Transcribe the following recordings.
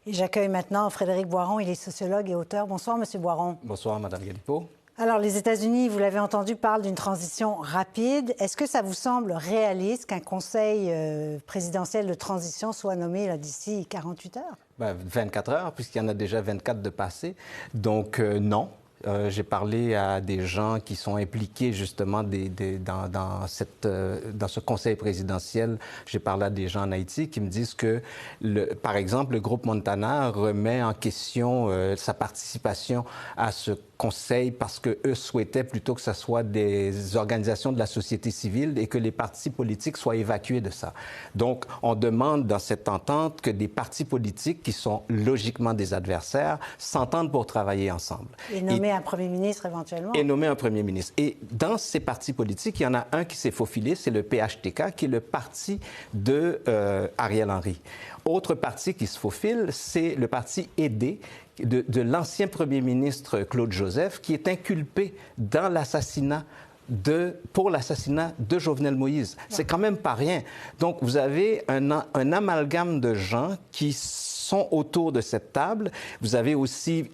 Et j'accueille maintenant Frédéric Boiron, il est sociologue et auteur. Bonsoir, Monsieur Boiron. Bonsoir, Madame Galipeau. Alors, les États-Unis, vous l'avez entendu, parlent d'une transition rapide. Est-ce que ça vous semble réaliste qu'un conseil présidentiel de transition soit nommé d'ici 48 heures? 24 heures, puisqu'il y en a déjà 24 de passés. Donc, non. J'ai parlé à des gens qui sont impliqués justement dans ce conseil présidentiel. J'ai parlé à des gens en Haïti qui me disent que, par exemple, le groupe Montana remet en question sa participation à ce conseil parce qu'eux souhaitaient plutôt que ce soit des organisations de la société civile et que les partis politiques soient évacués de ça. Donc, on demande dans cette entente que des partis politiques qui sont logiquement des adversaires s'entendent pour travailler ensemble. Et nommer un premier ministre éventuellement. Et nommer un premier ministre. Et dans ces partis politiques, il y en a un qui s'est faufilé, c'est le PHTK, qui est le parti de Ariel Henry. Autre parti qui se faufile, c'est le parti aidé de l'ancien premier ministre Claude Joseph, qui est inculpé dans pour l'assassinat de Jovenel Moïse. C'est quand même pas rien. Donc, vous avez un amalgame de gens qui sont autour de cette table. Vous avez aussi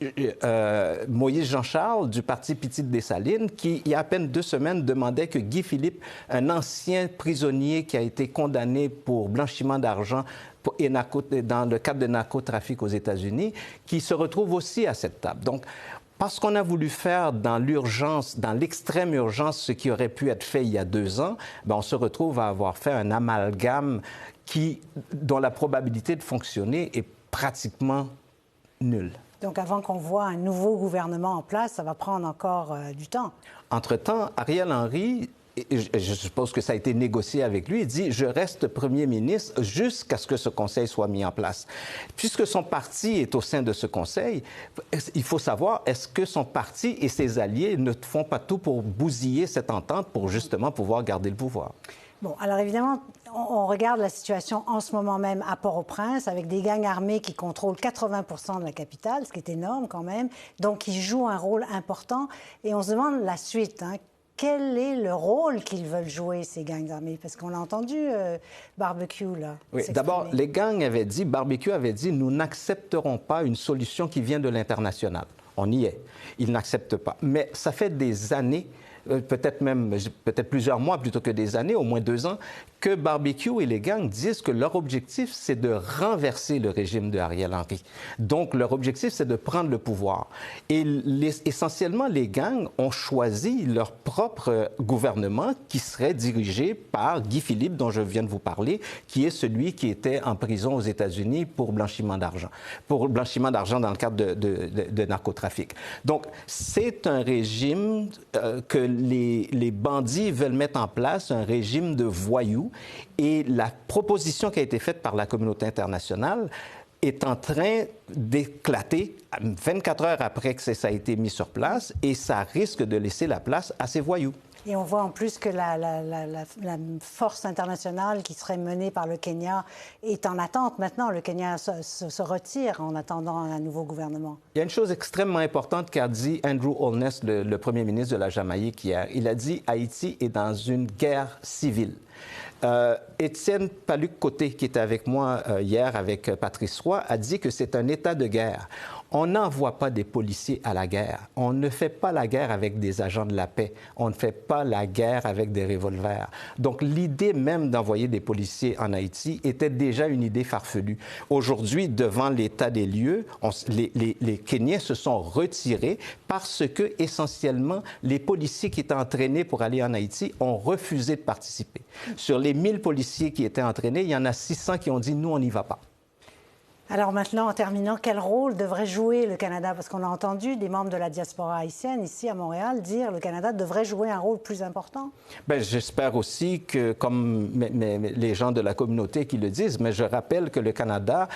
Moïse Jean-Charles du parti Petite Dessalines qui, il y a à peine 2 semaines, demandait que Guy Philippe, un ancien prisonnier qui a été condamné pour blanchiment d'argent et dans le cadre de narcotrafic aux États-Unis, qui se retrouve aussi à cette table. Donc, parce qu'on a voulu faire dans l'urgence, dans l'extrême urgence, ce qui aurait pu être fait il y a 2 ans, on se retrouve à avoir fait un amalgame dont la probabilité de fonctionner est pratiquement nulle. Donc, avant qu'on voit un nouveau gouvernement en place, ça va prendre encore du temps. Entre-temps, Ariel Henry, je suppose que ça a été négocié avec lui, il dit « Je reste premier ministre jusqu'à ce que ce conseil soit mis en place ». Puisque son parti est au sein de ce conseil, il faut savoir, est-ce que son parti et ses alliés ne font pas tout pour bousiller cette entente pour justement pouvoir garder le pouvoir? Bon, alors évidemment, on regarde la situation en ce moment même à Port-au-Prince avec des gangs armés qui contrôlent 80% de la capitale, ce qui est énorme quand même, donc ils jouent un rôle important. Et on se demande la suite, hein. Quel est le rôle qu'ils veulent jouer, ces gangs armés? Parce qu'on a entendu Barbecue, là. Oui, d'abord, les gangs avaient dit, Barbecue avait dit, nous n'accepterons pas une solution qui vient de l'international. On y est. Ils n'acceptent pas. Mais ça fait des années, peut-être plusieurs mois plutôt que des années, au moins 2 ans, que Barbecue et les gangs disent que leur objectif, c'est de renverser le régime de Ariel Henry. Donc, leur objectif, c'est de prendre le pouvoir. Et essentiellement, les gangs ont choisi leur propre gouvernement qui serait dirigé par Guy Philippe, dont je viens de vous parler, qui est celui qui était en prison aux États-Unis pour blanchiment d'argent. Pour blanchiment d'argent dans le cadre de narcotrafic. Donc, c'est un régime que les bandits veulent mettre en place, un régime de voyous. Et la proposition qui a été faite par la communauté internationale est en train d'éclater 24 heures après que ça a été mis sur place et ça risque de laisser la place à ces voyous. Et on voit en plus que la force internationale qui serait menée par le Kenya est en attente maintenant. Le Kenya se retire en attendant un nouveau gouvernement. Il y a une chose extrêmement importante qu'a dit Andrew Holness, le premier ministre de la Jamaïque hier. Il a dit Haïti est dans une guerre civile. Étienne Paluc-Côté, qui était avec moi hier avec Patrice Roy, a dit que c'est un état de guerre. On n'envoie pas des policiers à la guerre. On ne fait pas la guerre avec des agents de la paix. On ne fait pas la guerre avec des revolvers. Donc, l'idée même d'envoyer des policiers en Haïti était déjà une idée farfelue. Aujourd'hui, devant l'état des lieux, les Kenyans se sont retirés parce que, essentiellement, les policiers qui étaient entraînés pour aller en Haïti ont refusé de participer. Sur les 1000 policiers qui étaient entraînés, il y en a 600 qui ont dit « nous, on n'y va pas ». Alors maintenant, en terminant, quel rôle devrait jouer le Canada? Parce qu'on a entendu des membres de la diaspora haïtienne ici à Montréal dire que le Canada devrait jouer un rôle plus important. Bien, j'espère aussi que, comme les gens de la communauté qui le disent, mais je rappelle que le Canada,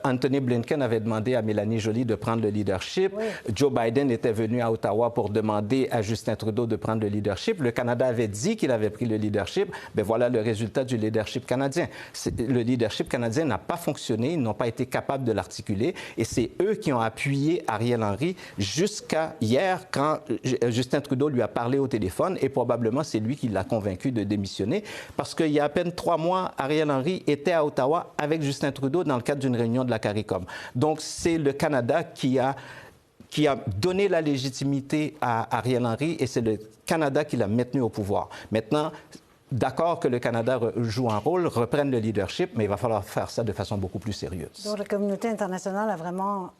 Anthony Blinken avait demandé à Mélanie Joly de prendre le leadership. Oui. Joe Biden était venu à Ottawa pour demander à Justin Trudeau de prendre le leadership. Le Canada avait dit qu'il avait pris le leadership. Bien, voilà le résultat du leadership canadien. Le leadership canadien n'a pas fonctionné. Ils n'ont pas été capable de l'articuler. Et c'est eux qui ont appuyé Ariel Henry jusqu'à hier, quand Justin Trudeau lui a parlé au téléphone, et probablement c'est lui qui l'a convaincu de démissionner, parce qu'il y a à peine 3 mois, Ariel Henry était à Ottawa avec Justin Trudeau dans le cadre d'une réunion de la CARICOM. Donc c'est le Canada qui a donné la légitimité à Ariel Henry, et c'est le Canada qui l'a maintenu au pouvoir. Maintenant, d'accord que le Canada joue un rôle, reprenne le leadership, mais il va falloir faire ça de façon beaucoup plus sérieuse. Donc la communauté internationale a vraiment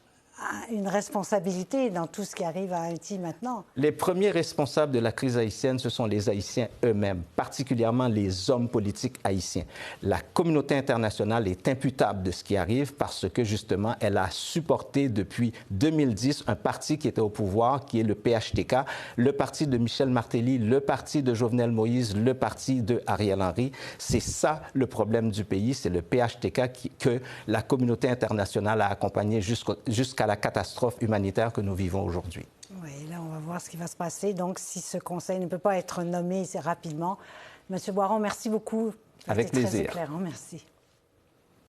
une responsabilité dans tout ce qui arrive à Haïti maintenant. Les premiers responsables de la crise haïtienne, ce sont les Haïtiens eux-mêmes, particulièrement les hommes politiques haïtiens. La communauté internationale est imputable de ce qui arrive parce que, justement, elle a supporté depuis 2010 un parti qui était au pouvoir, qui est le PHTK, le parti de Michel Martelly, le parti de Jovenel Moïse, le parti de Ariel Henry. C'est ça le problème du pays, c'est le PHTK que la communauté internationale a accompagné jusqu'à la catastrophe humanitaire que nous vivons aujourd'hui. Oui, là, on va voir ce qui va se passer. Donc, si ce conseil ne peut pas être nommé rapidement. Monsieur Boiron, merci beaucoup. Avec plaisir. Très éclairant. Merci.